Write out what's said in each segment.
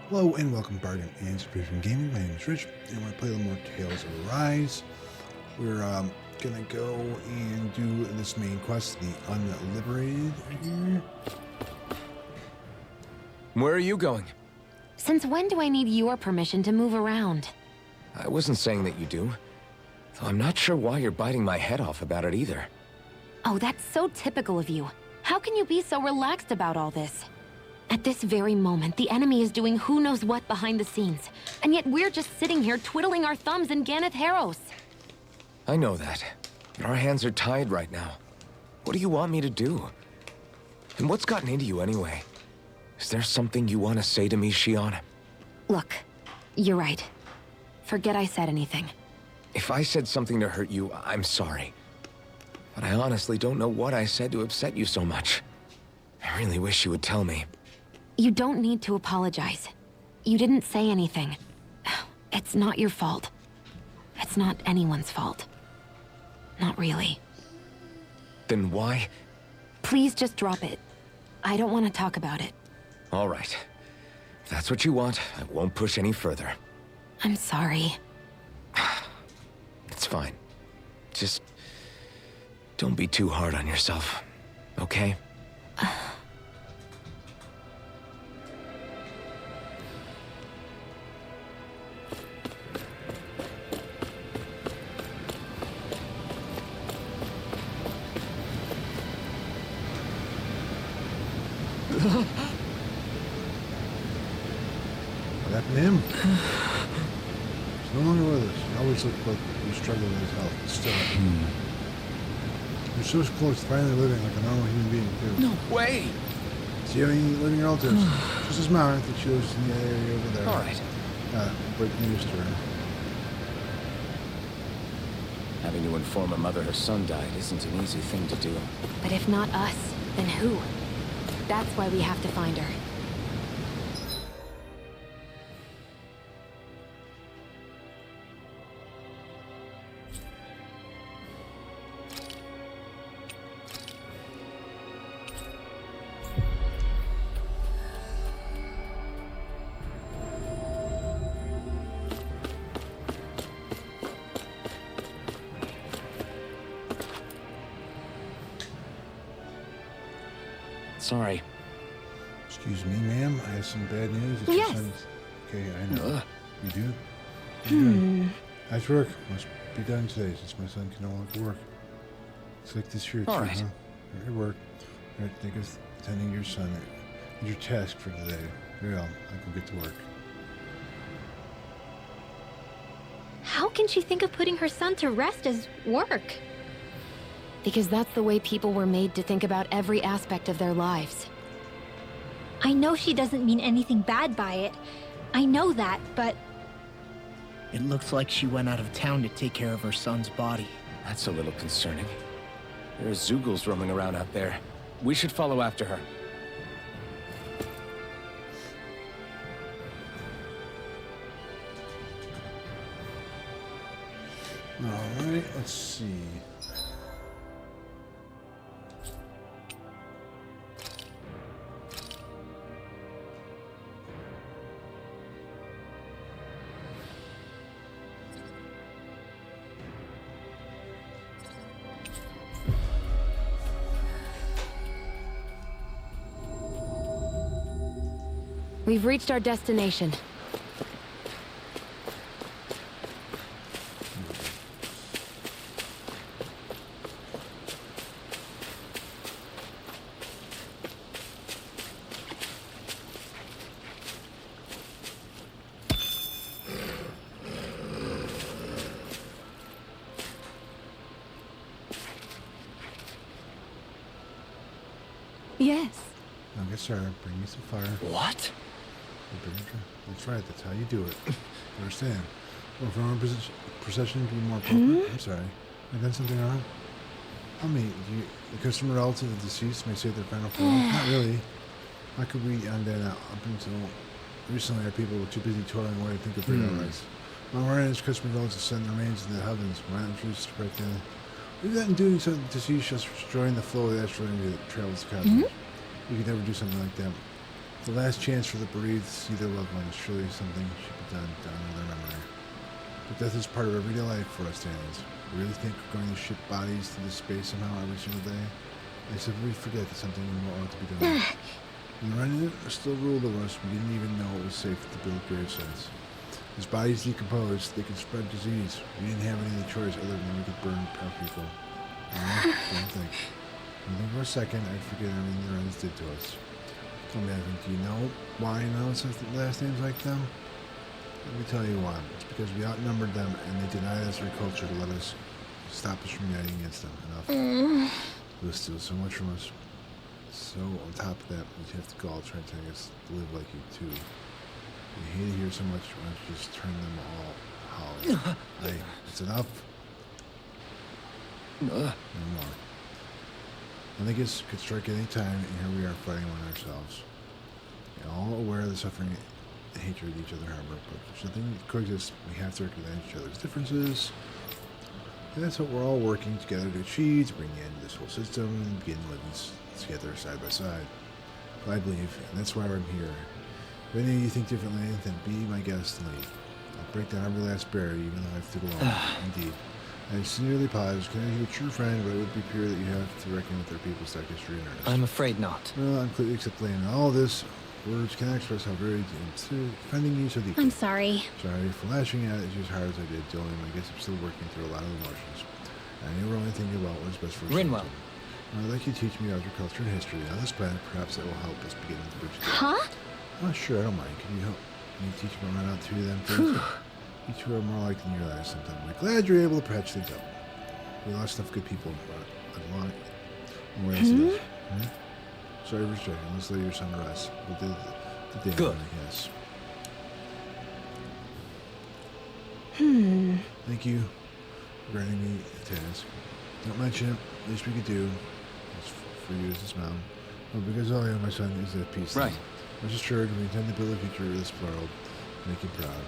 Hello and welcome to Bargain and Pelegion Gaming. My name is Rich, and we're playing a little more Tales of Arise. We're gonna go and do this main quest, the Unliberated here. Where are you going? Since when do I need your permission to move around? I wasn't saying that you do. Though I'm not sure why you're biting my head off about it either. Oh, that's so typical of you. How can you be so relaxed about all this? At this very moment, the enemy is doing who knows what behind the scenes, and yet we're just sitting here twiddling our thumbs in Ganeth Harros. I know that, but our hands are tied right now. What do you want me to do? And what's gotten into you anyway? Is there something you want to say to me, Shionne? Look, you're right. Forget I said anything. If I said something to hurt you, I'm sorry. But I honestly don't know what I said to upset you so much. I really wish you would tell me. You don't need to apologize. You didn't say anything. It's not your fault. It's not anyone's fault. Not really. Then why? Please just drop it. I don't want to talk about it. All right. If that's what you want, I won't push any further. I'm sorry. It's fine. Just don't be too hard on yourself, okay? What happened to him? He's no longer with us. He always looked like he was struggling with his health. But still, you're so close to finally living like a normal human being, too. No way! Do you have any living relatives? Just his mom. I think she lives in the area over there. All right. Break news to her. Having to inform a mother her son died isn't an easy thing to do. But if not us, then who? That's why we have to find her. Sorry. Excuse me, ma'am. I have some bad news. It's your Yes. son's... Okay, I know. You do? Hmm. Nice work. Must be done today since my son can no longer work. It's like this here, too, All right. huh? Your work. Right, think of tending your son. Your task for today. Very well. I can get to work. How can she think of putting her son to rest as work? Because that's the way people were made to think about every aspect of their lives. I know she doesn't mean anything bad by it. I know that, but It looks like she went out of town to take care of her son's body. That's a little concerning. There are Zoogles roaming around out there. We should follow after her. Alright, let's see. We've reached our destination. Yes. Now get started. Bring me some fire. What? That's right. That's how you do it. Understand? Well, from our procession to be more appropriate. I'm sorry. I done something wrong? I mean, the customer relative of the deceased may say their final farewell. Not really. How could we undo that? Up until recently, our people were too busy toiling away to think of priorities. While we're in his customer relatives send the remains to the heavens, why not choose right then? We've gotten doing so the deceased just destroying the flow of the astral energy that travels the cosmos. We could never do something like that. The last chance for the bereaved to see their loved ones. Surely something should be done to honor their memory. But death is part of everyday life for us Dan's. We really think we're going to ship bodies to this space somehow every single day? I simply forget that something more ought to be done. When the remnant still ruled over us, we didn't even know it was safe to build gravesites. As bodies decompose, they can spread disease. We didn't have any choice other than we could burn our people. Don't think. Even for a second, I'd forget everything the Wrens did to us. Tell me, Alphen, do you know why now it's last names like them? Let me tell you why. It's because we outnumbered them and they denied us our culture to let us stop us from uniting against them. Enough. They steal so much from us. So on top of that, we have to go all try to tell us to live like you too. We hate it here so much, why don't you just turn them all hollow? Hey, it's enough. No more. I think it could strike at any time, and here we are fighting among ourselves. We're all aware of the suffering and hatred each other harbor, but there's nothing that coexists. We have to recognize each other's differences. And that's what we're all working together to achieve, to bring the end to this whole system, and begin living together side by side. But I believe, and that's why I'm here. If any of you think differently, then be my guest and leave. I'll break down every last barrier, even though I have to go alone. Indeed. I sincerely apologize. Can I be a true friend, but it would be pure that you have to reckon with their people's dark history and earnest. I'm afraid not. Well, I'm completely accepting all this. Words cannot express how very offending you so deeply. I'm sorry. Sorry for lashing out at you as hard as I did, Dylan. I guess I'm still working through a lot of emotions. I never only think about what's best for us. Rinwell. I'd like you to teach me about your culture and history on this planet. Perhaps that will help us begin to bridge the gap. Huh? Oh, sure, I don't mind. Can you help me teach me around out to them, please? You two are more alike than you realize sometimes. I'm glad you're able to patch things up. We lost enough good people, but a lot more else it is. Sorry for distracting. Let's let your son rest. We'll do the day, Good. I guess. Thank you for granting me the task. Don't mention it. Least we could do is for you as this mountain. Well, because all I have, my son, is at peace. Right. Rest assured, we intend to build a future of this world. Make you proud.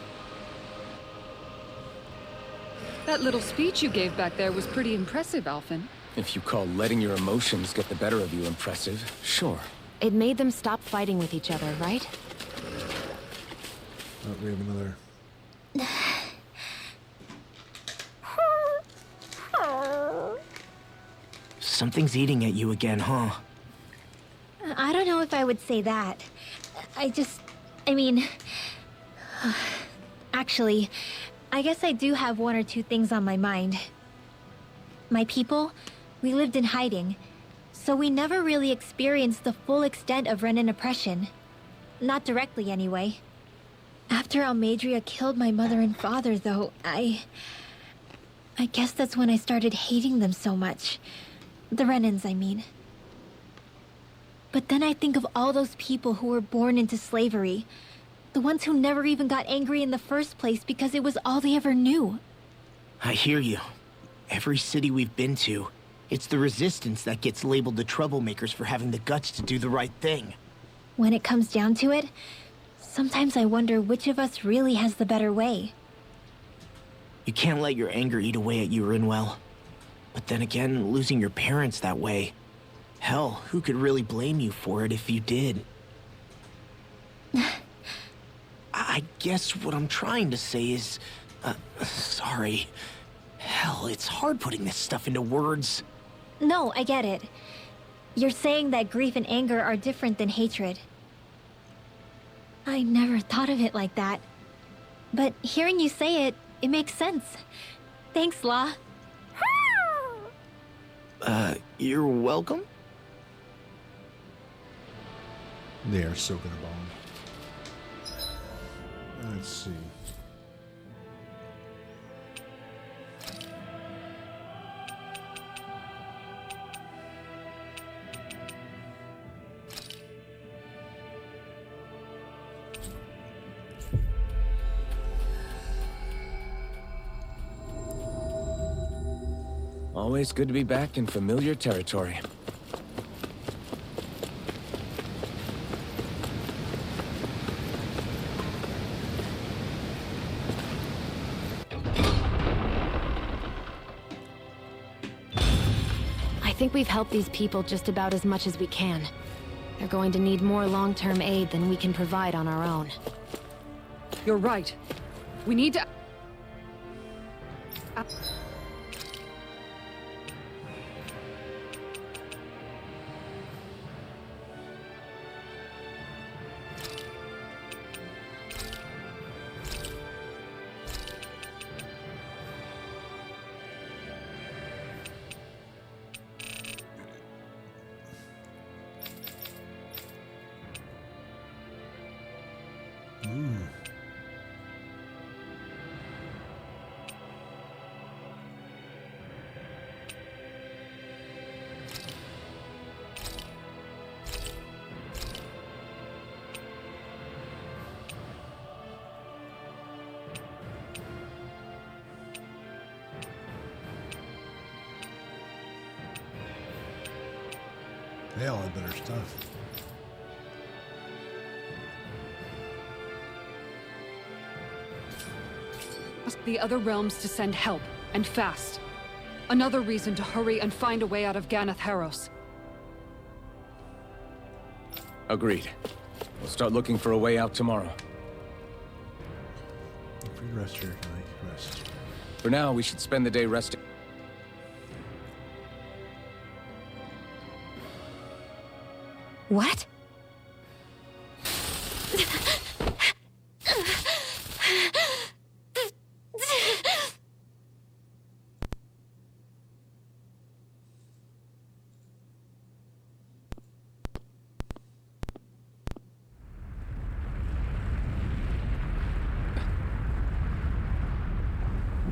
That little speech you gave back there was pretty impressive, Alphen. If you call letting your emotions get the better of you impressive, sure. It made them stop fighting with each other, right? Oh, we have another. Something's eating at you again, huh? I don't know if I would say that. I mean... Actually, I guess I do have one or two things on my mind. My people, we lived in hiding, so we never really experienced the full extent of Renan oppression. Not directly, anyway. After Almadria killed my mother and father, though, I guess that's when I started hating them so much. The Renans, I mean. But then I think of all those people who were born into slavery. The ones who never even got angry in the first place because it was all they ever knew. I hear you. Every city we've been to, it's the resistance that gets labeled the troublemakers for having the guts to do the right thing. When it comes down to it, sometimes I wonder which of us really has the better way. You can't let your anger eat away at you, Rinwell. But then again, losing your parents that way... Hell, who could really blame you for it if you did? I guess what I'm trying to say is... sorry. Hell, it's hard putting this stuff into words. No, I get it. You're saying that grief and anger are different than hatred. I never thought of it like that. But hearing you say it, it makes sense. Thanks, La. You're welcome? They are soaking a bomb. Let's see. Always good to be back in familiar territory. I think we've helped these people just about as much as we can. They're going to need more long-term aid than we can provide on our own. You're right. We need to... They all have better stuff. Ask the other realms to send help, and fast. Another reason to hurry and find a way out of Ganath Haros. Agreed. We'll start looking for a way out tomorrow. Free rest here, Mike. Rest. For now, we should spend the day resting. What?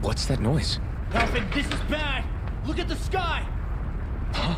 What's that noise? Alphen, this is bad! Look at the sky! Huh?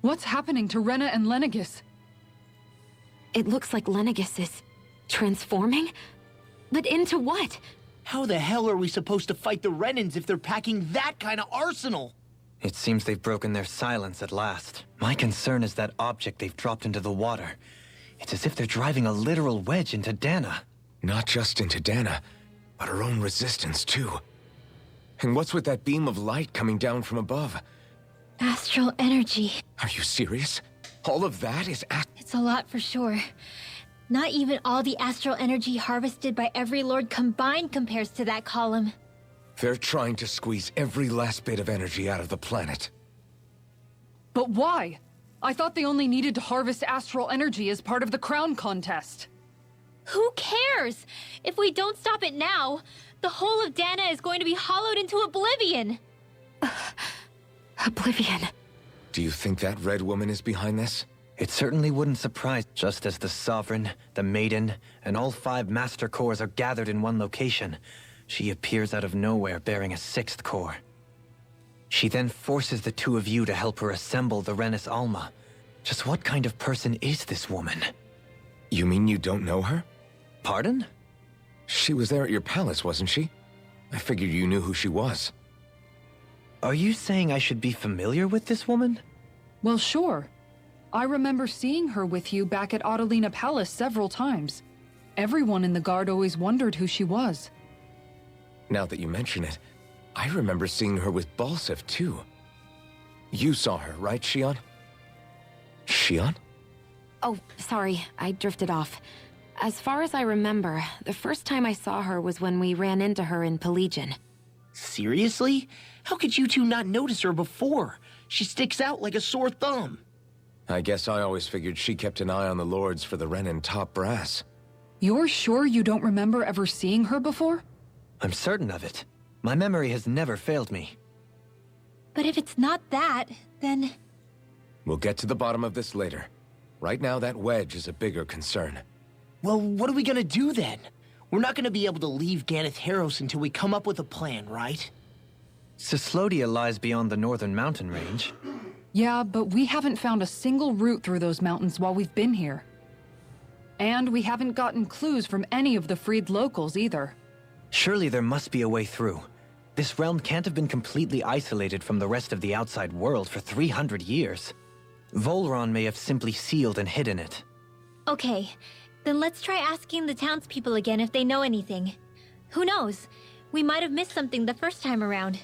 What's happening to Rena and Lenegis? It looks like Lenegis is transforming? But into what? How the hell are we supposed to fight the Renans if they're packing that kind of arsenal? It seems they've broken their silence at last. My concern is that object they've dropped into the water. It's as if they're driving a literal wedge into Dana. Not just into Dana, but her own resistance, too. And what's with that beam of light coming down from above? Astral energy. Are you serious? All of that is It's a lot for sure. Not even all the astral energy harvested by every lord combined compares to that column. They're trying to squeeze every last bit of energy out of the planet. But why? I thought they only needed to harvest astral energy as part of the crown contest. Who cares? If we don't stop it now, the whole of Dana is going to be hollowed into oblivion. Oblivion. Do you think that red woman is behind this? It certainly wouldn't surprise, just as the Sovereign, the Maiden, and all 5 Master Cores are gathered in one location. She appears out of nowhere bearing a 6th core. She then forces the 2 of you to help her assemble the Renis Alma. Just what kind of person is this woman? You mean you don't know her? Pardon? She was there at your palace, wasn't she? I figured you knew who she was. Are you saying I should be familiar with this woman? Well, sure. I remember seeing her with you back at Adelina Palace several times. Everyone in the Guard always wondered who she was. Now that you mention it, I remember seeing her with Balsef, too. You saw her, right, Shionne? Shionne? Oh, sorry, I drifted off. As far as I remember, the first time I saw her was when we ran into her in Pelegion. Seriously? How could you two not notice her before? She sticks out like a sore thumb. I guess I always figured she kept an eye on the Lords for the Renin top brass. You're sure you don't remember ever seeing her before? I'm certain of it. My memory has never failed me. But if it's not that, then... We'll get to the bottom of this later. Right now, that wedge is a bigger concern. Well, what are we gonna do then? We're not gonna be able to leave Ganath Haros until we come up with a plan, right? Cyslodia lies beyond the northern mountain range. Yeah, but we haven't found a single route through those mountains while we've been here. And we haven't gotten clues from any of the freed locals either. Surely there must be a way through. This realm can't have been completely isolated from the rest of the outside world for 300 years. Volron may have simply sealed and hidden it. Okay, then let's try asking the townspeople again if they know anything. Who knows? We might have missed something the first time around.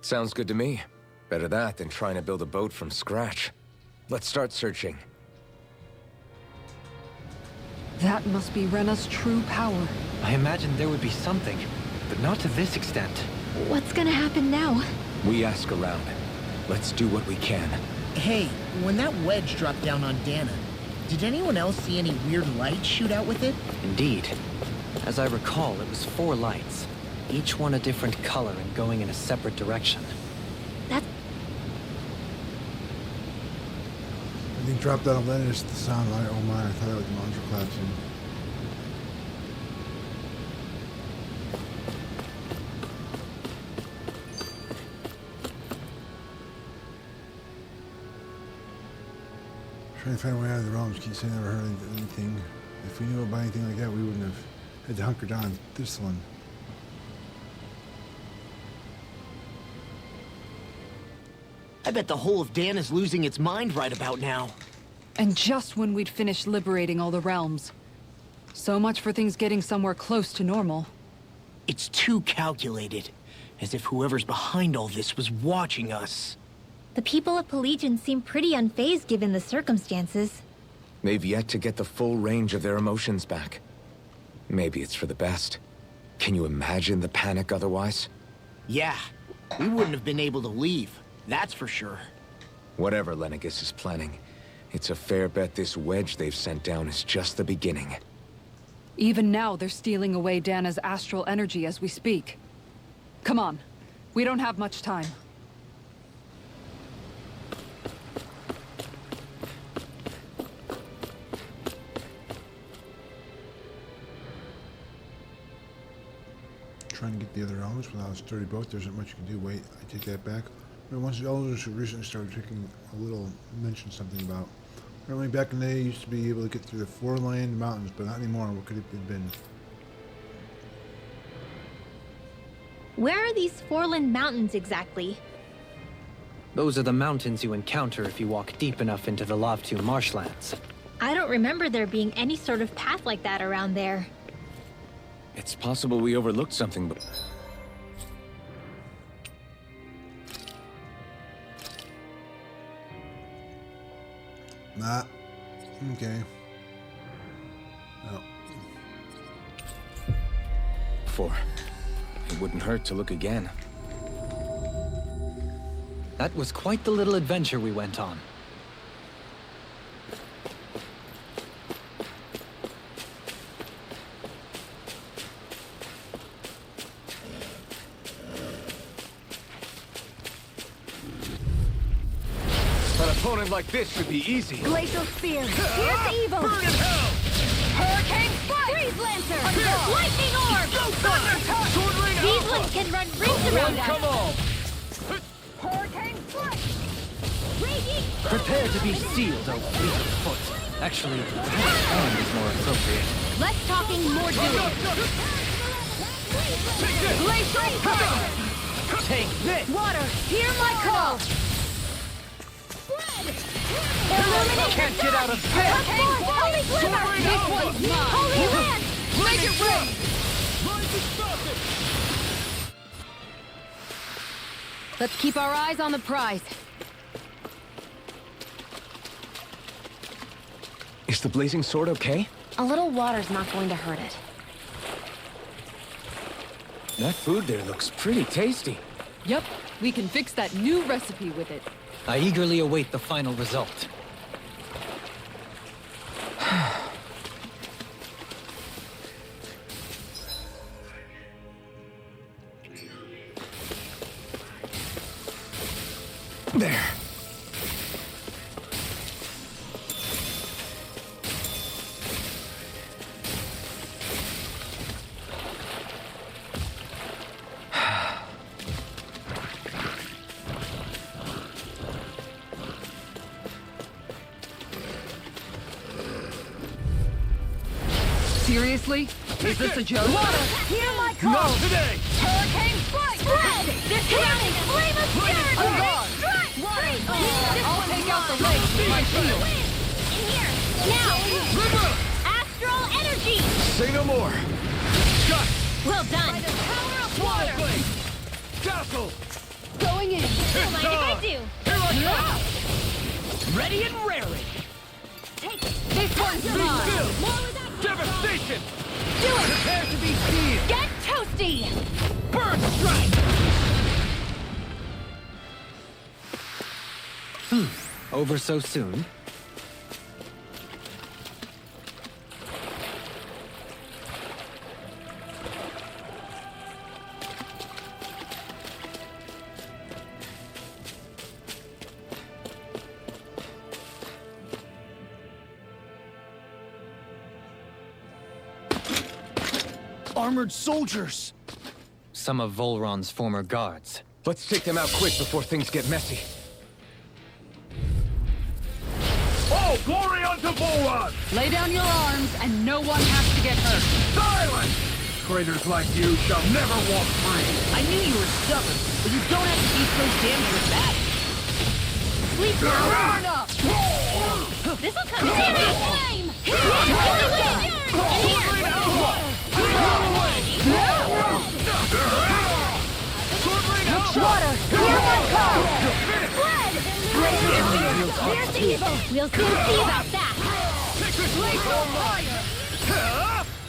Sounds good to me. Better that than trying to build a boat from scratch. Let's start searching. That must be Rena's true power. I imagined there would be something, but not to this extent. What's gonna happen now? We ask around. Let's do what we can. Hey, when that wedge dropped down on Dana, did anyone else see any weird lights shoot out with it? Indeed. As I recall, it was 4 lights, each one a different color and going in a separate direction. That's... I think dropped out of Atlantis, the sound like, oh my, I thought that was the mountains were collapsing. Trying to find a way out of the realms. Keep saying I never heard anything. If we knew about anything like that, we wouldn't have had to hunker down this one. I bet the whole of Dan is losing its mind right about now. And just when we'd finished liberating all the realms. So much for things getting somewhere close to normal. It's too calculated. As if whoever's behind all this was watching us. The people of Pelegion seem pretty unfazed given the circumstances. They've yet to get the full range of their emotions back. Maybe it's for the best. Can you imagine the panic otherwise? Yeah, we wouldn't have been able to leave. That's for sure. Whatever Lenegis is planning, it's a fair bet this wedge they've sent down is just the beginning. Even now, they're stealing away Dana's astral energy as we speak. Come on. We don't have much time. Trying to get the other elements without a sturdy boat, there isn't much you can do. Wait, I take that back. Once the elders who recently started taking a little, mentioned something about. Apparently back in the day, you used to be able to get through the Forland mountains, but not anymore. What could it have been? Where are these Forland mountains exactly? Those are the mountains you encounter if you walk deep enough into the Lavtu marshlands. I don't remember there being any sort of path like that around there. It's possible we overlooked something, but... Nah. Okay. No. Before. It wouldn't hurt to look again. That was quite the little adventure we went on. An opponent like this should be easy. Glacial Spear! Here's evil! Burn in hell! Hurricane Strike! Freeze Lancer! Lightning Orb! These ones can run rings around us! Come on! Hurricane Strike! Raging! Prepare to be sealed, oh fleet of foot. Actually, perhaps hand is more appropriate. Less talking, more doing! Glacial Power! Take this! Water, hear my call! Illuminate Can't get out of bed! Holy Glimmer! This one's mine! Holy Land! Make it rain! Let's keep our eyes on the prize. Is the blazing sword okay? A little water's not going to hurt it. That food there looks pretty tasty. Yep, we can fix that new recipe with it. I eagerly await the final result. There. Seriously? Is this a joke? Hear my call! Not today! Hurricane strike! Spread! They're coming! Flame of fury! On guard! Strike! I'll take out the legs with my shield. In here! Now! Astral energy! Say no more! Shut! Well done! By the power of water! Dazzle! Going in! Don't mind if I do! Here I come! Ready and raring. Take it! This one's mine! Still! Devastation! Do it! Prepare to be seen! Get toasty! Bird strike! Over so soon? Armored soldiers. Some of Volron's former guards. Let's take them out quick before things get messy. All glory unto Forland! Lay down your arms, and no one has to get hurt. Silence! Traitors like you shall never walk free. I knew you were stubborn, but you don't have to be so damn dramatic. Sleep now! Enough! This'll come in a flame! Here! Water! Hear my call! Spread! Here's the evil! We'll soon see about that!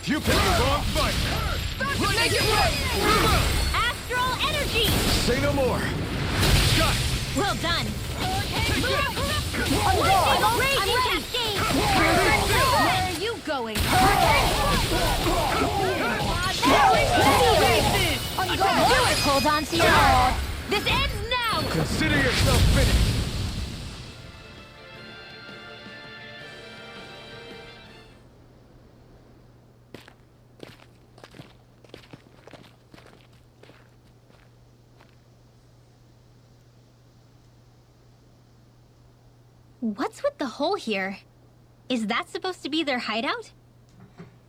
You picked the wrong fight! Make it rain! Astral energy! Say no more! Shut! Well done! I'm ready! Where are you going? Hold on to your nerve! This ends now! Consider yourself finished! What's with the hole here? Is that supposed to be their hideout?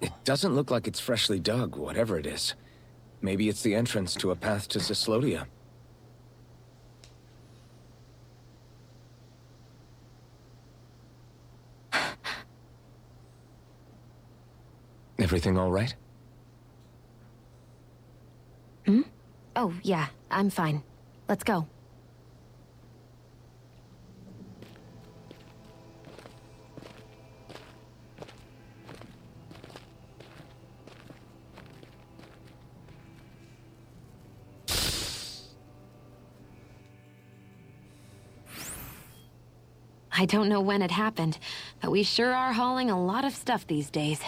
It doesn't look like it's freshly dug, whatever it is. Maybe it's the entrance to a path to Cyslodia. Everything all right? Oh, yeah, I'm fine. Let's go. I don't know when it happened, but we sure are hauling a lot of stuff these days.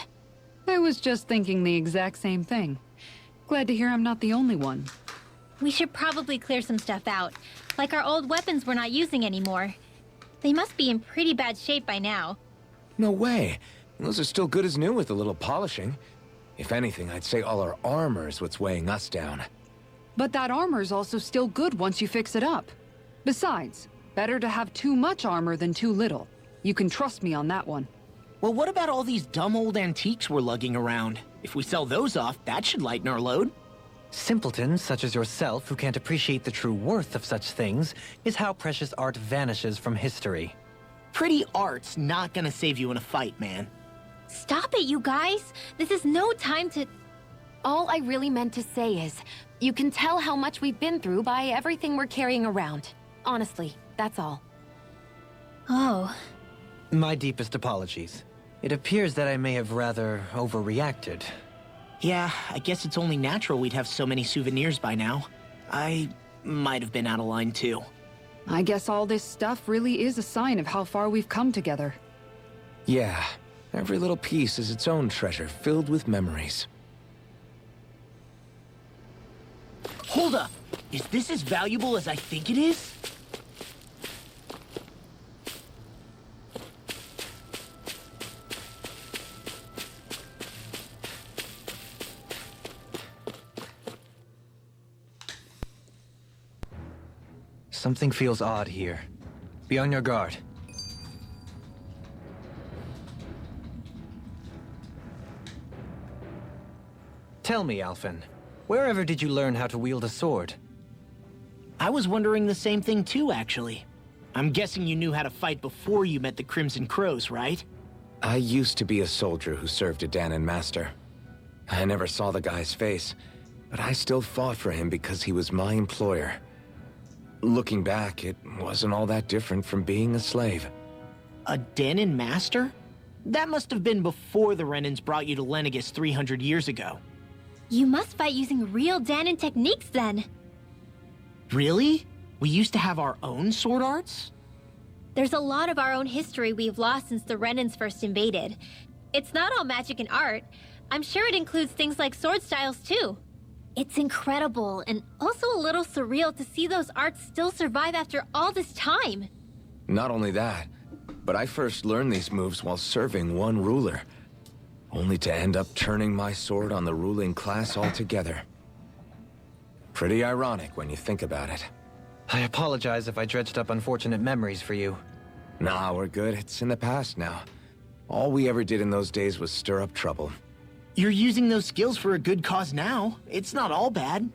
I was just thinking the exact same thing. Glad to hear I'm not the only one. We should probably clear some stuff out. Like our old weapons we're not using anymore. They must be in pretty bad shape by now. No way. Those are still good as new with a little polishing. If anything, I'd say all our armor's what's weighing us down. But that armor's also still good once you fix it up. Besides, better to have too much armor than too little. You can trust me on that one. Well, what about all these dumb old antiques we're lugging around? If we sell those off, that should lighten our load. Simpletons such as yourself who can't appreciate the true worth of such things is how precious art vanishes from history. Pretty art's not gonna save you in a fight, man. Stop it, you guys! This is no time to... All I really meant to say is, you can tell how much we've been through by everything we're carrying around. Honestly, that's all. Oh. My deepest apologies. It appears that I may have rather overreacted. Yeah, I guess it's only natural we'd have so many souvenirs by now. I might have been out of line too. I guess all this stuff really is a sign of how far we've come together. Yeah, every little piece is its own treasure filled with memories. Hold up! Is this as valuable as I think it is? Something feels odd here. Be on your guard. Tell me, Alphen, wherever did you learn how to wield a sword? I was wondering the same thing too, actually. I'm guessing you knew how to fight before you met the Crimson Crows, right? I used to be a soldier who served a Danon master. I never saw the guy's face, but I still fought for him because he was my employer. Looking back, it wasn't all that different from being a slave. A Danon master? That must have been before the Renans brought you to Lenegis 300 years ago. You must fight using real Danon techniques then. Really? We used to have our own sword arts? There's a lot of our own history we've lost since the Renans first invaded. It's not all magic and art. I'm sure it includes things like sword styles too. It's incredible, and also a little surreal to see those arts still survive after all this time. Not only that, but I first learned these moves while serving one ruler, only to end up turning my sword on the ruling class altogether. Pretty ironic when you think about it. I apologize if I dredged up unfortunate memories for you. Nah, we're good. It's in the past now. All we ever did in those days was stir up trouble. You're using those skills for a good cause now. It's not all bad.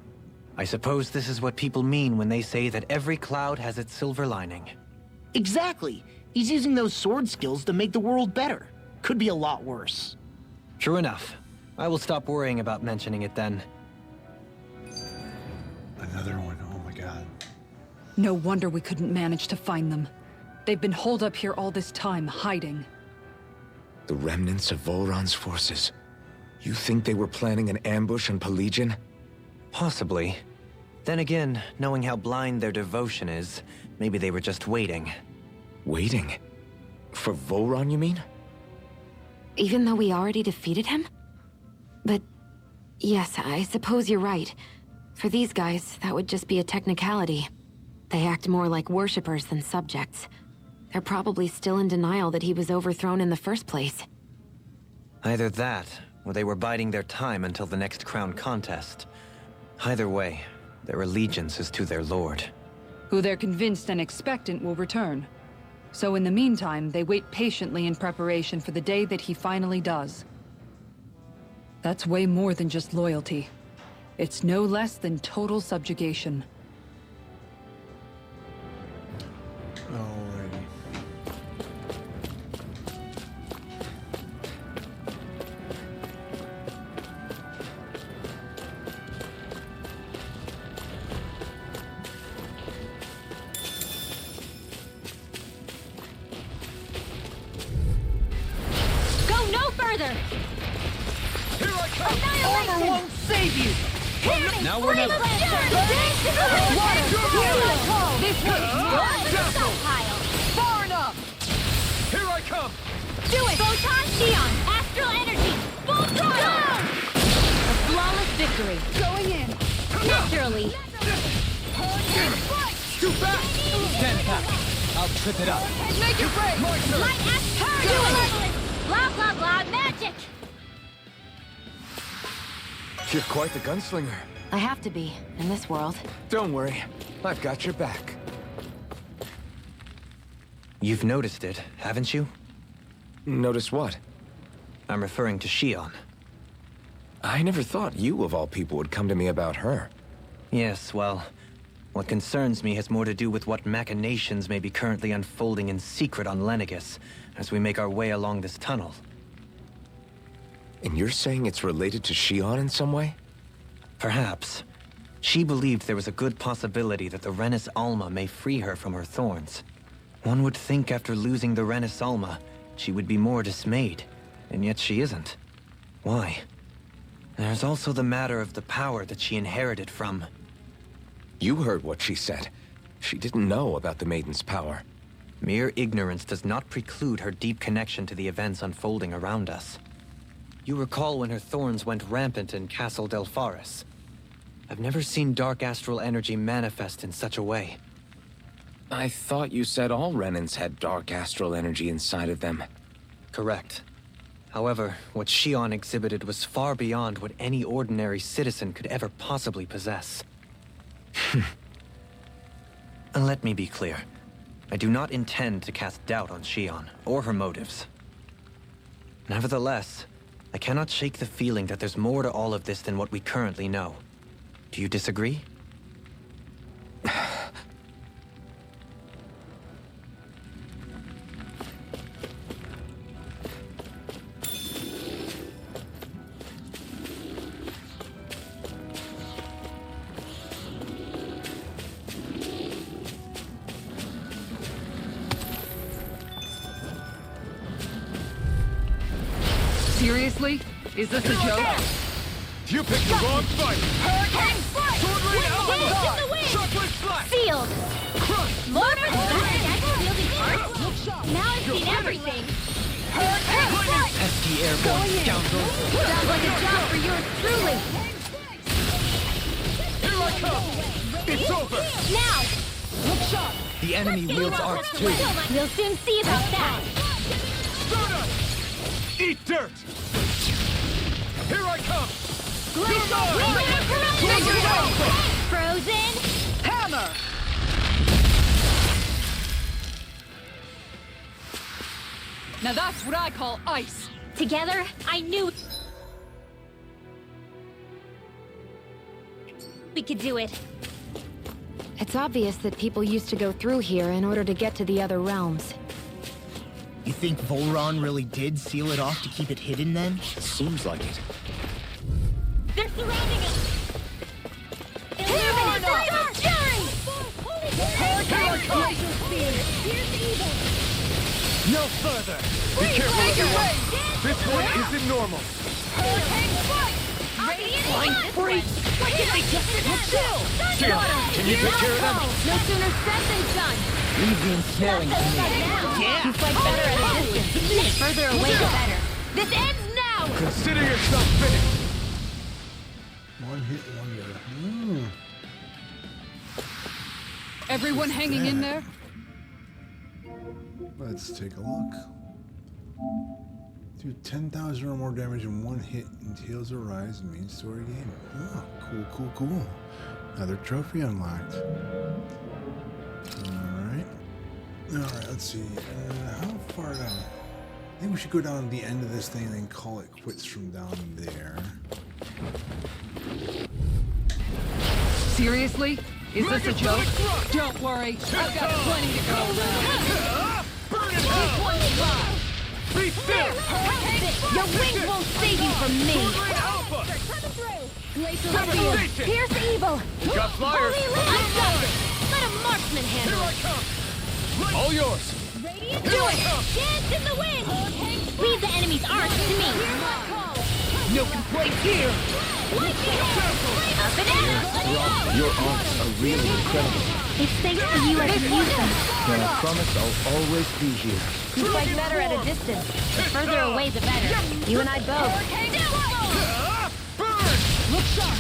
I suppose this is what people mean when they say that every cloud has its silver lining. Exactly. He's using those sword skills to make the world better. Could be a lot worse. True enough. I will stop worrying about mentioning it then. Another one. Oh my god. No wonder we couldn't manage to find them. They've been holed up here all this time, hiding. The remnants of Volron's forces. You think they were planning an ambush on Pelegion? Possibly. Then again, knowing how blind their devotion is, maybe they were just waiting. Waiting? For Volron, you mean? Even though we already defeated him? But yes, I suppose you're right. For these guys, that would just be a technicality. They act more like worshippers than subjects. They're probably still in denial that he was overthrown in the first place. Either that, or they were biding their time until the next crown contest. Either way, their allegiance is to their lord. Who they're convinced and expectant will return. So in the meantime, they wait patiently in preparation for the day that he finally does. That's way more than just loyalty. It's no less than total subjugation. Alrighty. Go no further! Here I come! Armor won't save you! Now we're never. Far enough! Here I come! Do it! Photon Shionne! Astral energy! Full throttle! A flawless victory. Going in! Naturally. Too fast! Stand back. I'll trip it up. Make it break! My turn! Light act do it! Blah blah blah magic! You're quite the gunslinger. I have to be, in this world. Don't worry, I've got your back. You've noticed it, haven't you? Notice what? I'm referring to Shionne. I never thought you, of all people, would come to me about her. Yes, well, what concerns me has more to do with what machinations may be currently unfolding in secret on Lenegis as we make our way along this tunnel. And you're saying it's related to Shionne in some way? Perhaps. She believed there was a good possibility that the Renis Alma may free her from her thorns. One would think after losing the Renis Alma, she would be more dismayed, and yet she isn't. Why? There's also the matter of the power that she inherited from... You heard what she said. She didn't know about the Maiden's power. Mere ignorance does not preclude her deep connection to the events unfolding around us. You recall when her thorns went rampant in Castle Delpharis. I've never seen dark astral energy manifest in such a way. I thought you said all Renans had dark astral energy inside of them. Correct. However, what Shionne exhibited was far beyond what any ordinary citizen could ever possibly possess. And let me be clear. I do not intend to cast doubt on Shionne, or her motives. Nevertheless, I cannot shake the feeling that there's more to all of this than what we currently know. Do you disagree? Seriously? Is this a joke? You picked the wrong fight! Hurricane Strike! Chocolate Slash! Sealed! Lord of wielding parts? Now I've seen everything! Hurricane Strike! Pesky airborne scoundrel! Sounds like a job for yours truly! Here I come! It's over! Now! The enemy wields arts too! We'll soon see about that! Eat dirt! Here I come! Frozen! Hammer! Now that's what I call ice! Together, I knew we could do it. It's obvious that people used to go through here in order to get to the other realms. You think Volron really did seal it off to keep it hidden then? Seems like it. They're surrounding us! No further! Be careful! This one isn't normal! Can you take care of them? No sooner said than done! Leave the ensnaring to me. Yeah! You fight better at a distance. The further away, the better. This ends now! Consider yourself finished! One hit wonder. Everyone hanging in there? Let's take a look. Do 10,000 or more damage in one hit until a rise in main story game. Oh, cool. Another trophy unlocked. Alright, let's see. How far down? I think we should go down to the end of this thing and then call it quits from down there. Seriously? Is this a joke? Don't worry, I've got plenty to go around. Burn it out! Be still! Your wings won't save you from me! Alpha! Scorpion, pierce evil! Got flyers! I've got it! Let a marksman Here handle I it! come! All yours! Do it! Dance in the wind! Leave the enemy's arcs to me! No complaints here! Up and out! Your arts are really incredible. It's thanks to you I can use them. And I promise I'll always be here. You fight better at a distance. The further away, the better. You and I both. Burn! Look sharp!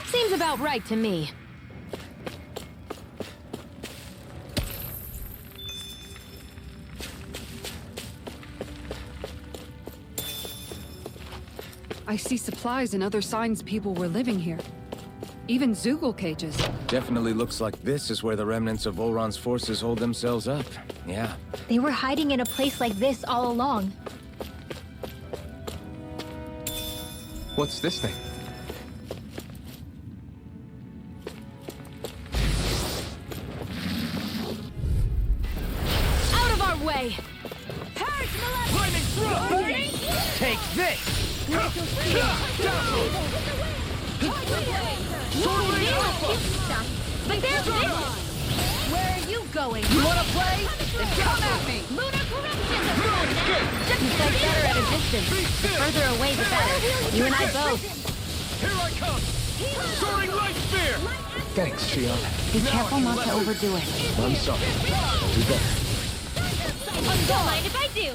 Seems about right to me. I see supplies and other signs people were living here. Even Zoogle cages. Definitely looks like this is where the remnants of Volron's forces hold themselves up. Yeah. They were hiding in a place like this all along. What's this thing? Out of our way! But there's this! Where are you going? You wanna play? Then come at me! Lunar corruption! You fight better at a distance. The further away, the better. You and I both. Here I come! Soaring light spear! Thanks, Shionne. Be careful not to overdo it. I'm sorry. I'll do better. Don't mind if I do.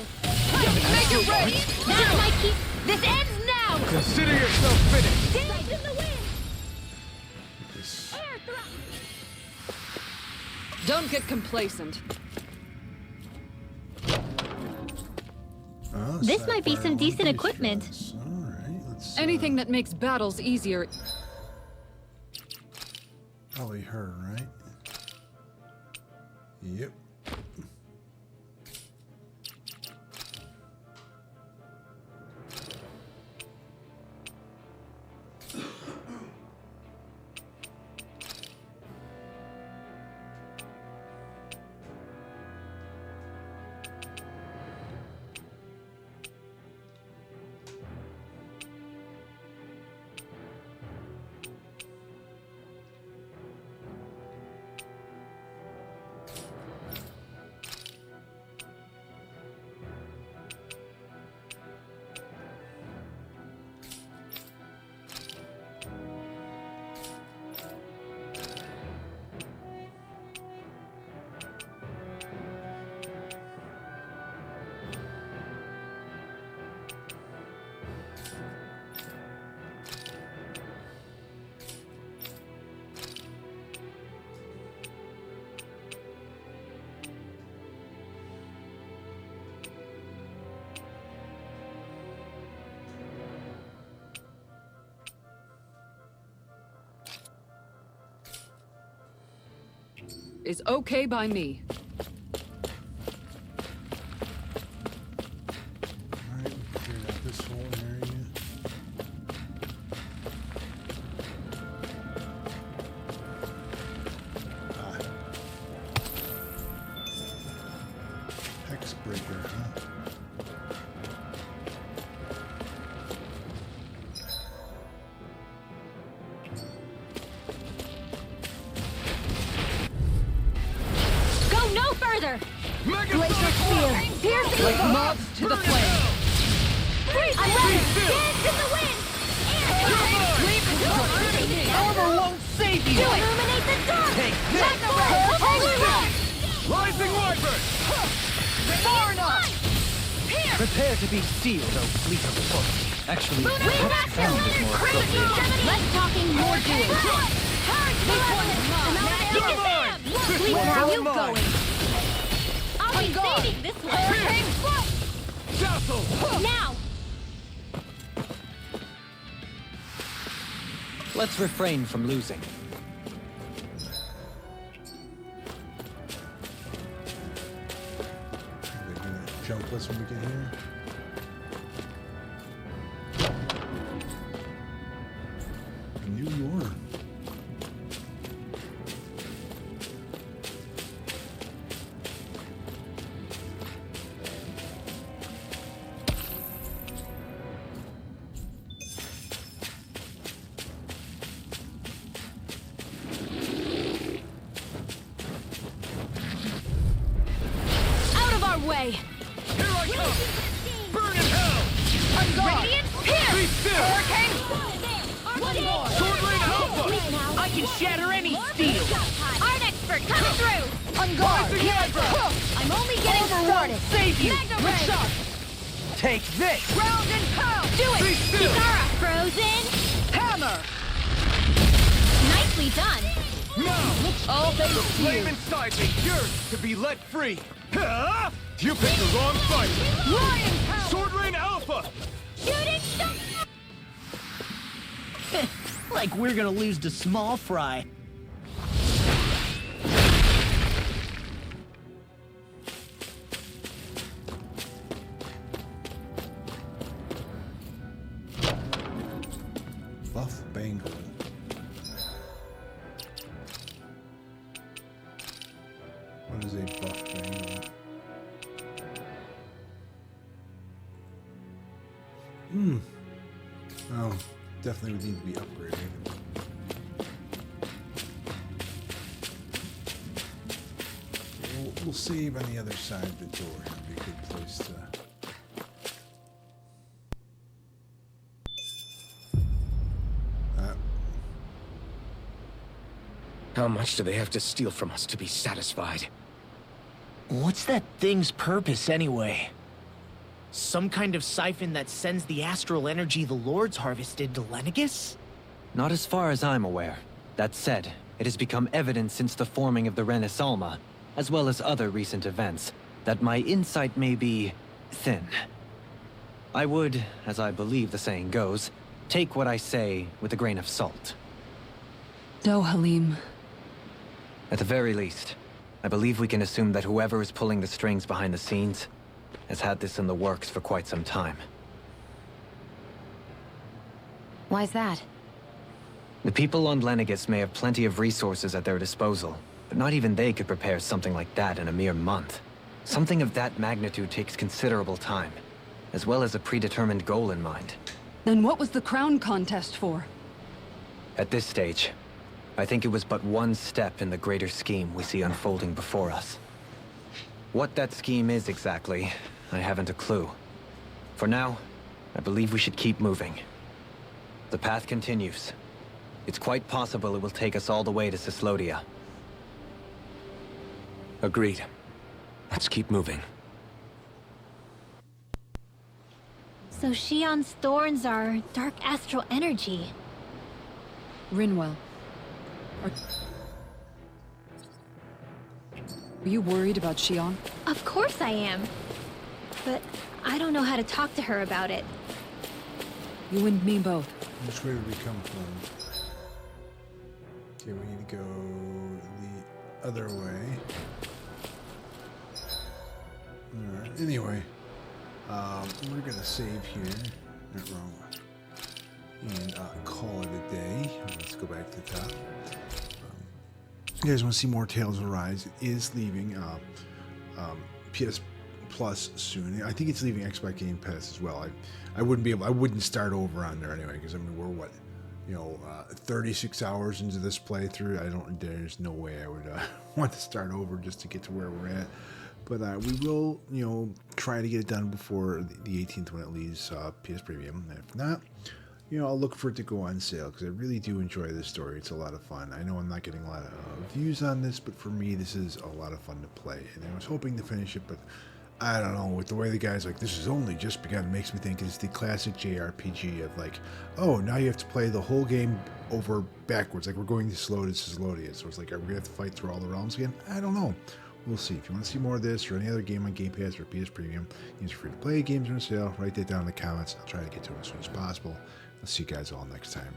Make it ready! That's my key. This ends now! Consider yourself finished! Dance in the wind! This. Air thrust! Don't get complacent. Oh, This might be sapphire some decent one-piece equipment. dress. All right, let's. Anything that makes battles easier. Probably her, right? Yep. Is okay by me. All right, we cleared out this whole area. Ah. Hex breaker, huh? Go no further! Mega Glacier spear! Piercing Like the moths to the flame. I'm ready! Dance in the wind! Armor won't save you! Illuminate the dark! Take this! Magna Holy Rush! Rising Wyvern! Far enough! Prepare to be sealed, O fleet of foot. Actually, perhaps sound is more appropriate. Less talking, more doing. Where are you going? I'll be saving this one. Dazzle! Now! Let's refrain from losing. They're gonna jump us when we get here. I knew you were. Out of our way! Here I come! Burn in hell! I'm gone. Radiant Pierce! Be still! One more! Sword Lane Alpha! I can shatter any steel! Art expert coming through! On guard. Rising Wyvern! I'm only getting started! Save you! Magna Good Ray! shot! Take this! Ground and pound! Do it! Be still! Kikara! Frozen! Hammer. Nicely done! Now! All The thanks to flame you. inside me yearns to be let free! Huh? You picked the wrong fight! Lion power. Sword Lane Alpha! Shooting star! Like we're gonna lose to small fry. Buff Bangle. What is a buff bangle? Oh, definitely would need to be upgraded. We'll save on the other side of the door. That'd be a good place to... How much do they have to steal from us to be satisfied? What's that thing's purpose, anyway? Some kind of siphon that sends the astral energy the Lords harvested to Lenegus? Not as far as I'm aware. That said, it has become evident since the forming of the Renaissance, as well as other recent events, that my insight may be thin. I would, as I believe the saying goes, take what I say with a grain of salt. No, Halim. At the very least, I believe we can assume that whoever is pulling the strings behind the scenes has had this in the works for quite some time. Why's that? The people on Lenegus may have plenty of resources at their disposal, but not even they could prepare something like that in a mere month. Something of that magnitude takes considerable time, as well as a predetermined goal in mind. Then what was the crown contest for? At this stage, I think it was but one step in the greater scheme we see unfolding before us. What that scheme is exactly, I haven't a clue. For now, I believe we should keep moving. The path continues. It's quite possible it will take us all the way to Cyslodia. Agreed. Let's keep moving. So Shionne's thorns are dark astral energy. Rinwell. Are you worried about Shionne? Of course I am. But I don't know how to talk to her about it. You and me both. Which way did we come from? Okay, we need to go the other way. Alright, anyway. We're gonna save here. Not wrong. And call it a day. Let's go back to the top. You guys want to see more Tales of Arise? It is leaving PS Plus soon. I think it's leaving Xbox Game Pass as well. I wouldn't start over on there anyway, because I mean, we're what, 36 hours into this playthrough. There's no way I would want to start over just to get to where we're at. But we will, try to get it done before the 18th when it leaves PS Premium. If not, I'll look for it to go on sale, because I really do enjoy this story. It's a lot of fun. I know I'm not getting a lot of views on this, but for me, this is a lot of fun to play. And I was hoping to finish it, but I don't know, with the way the guy's like, this has only just begun, it makes me think it's the classic JRPG of like, oh, now you have to play the whole game over backwards. Like, we're going to Cyslodia. So it's like, are we going to have to fight through all the realms again? I don't know. We'll see. If you want to see more of this or any other game on Game Pass or PS Premium, these are free to play games are on sale. Write that down in the comments. I'll try to get to it as soon as possible. I'll see you guys all next time.